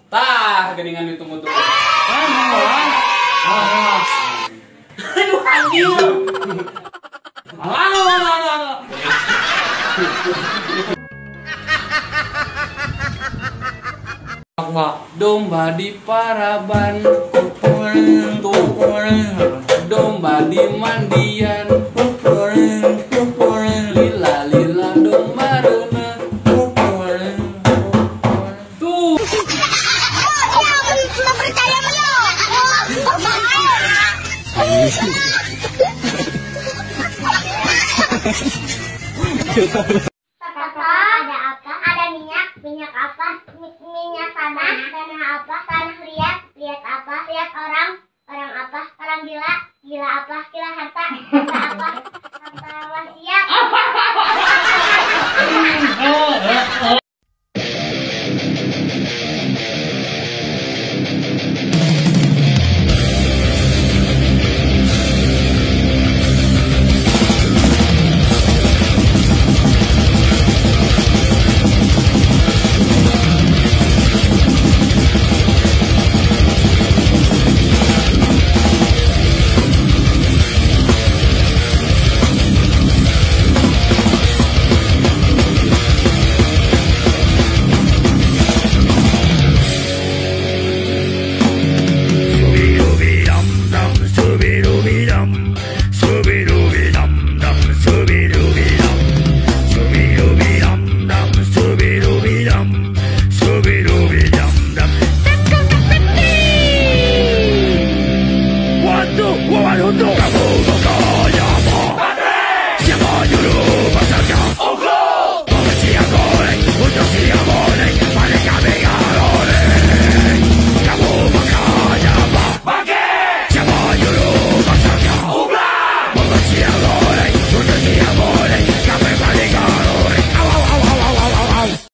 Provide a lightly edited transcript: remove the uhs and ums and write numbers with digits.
Tah, geningan ditunggu tuh. Aduh anjing. Alah. Domba di paraban, tuh. Domba di mandian, lila lila domba rena. Tuh. Papa, ada apa? Ada minyak. Minyak apa? Minyak tanah. Tanah apa? Tanah liat. Liat apa? Liat orang.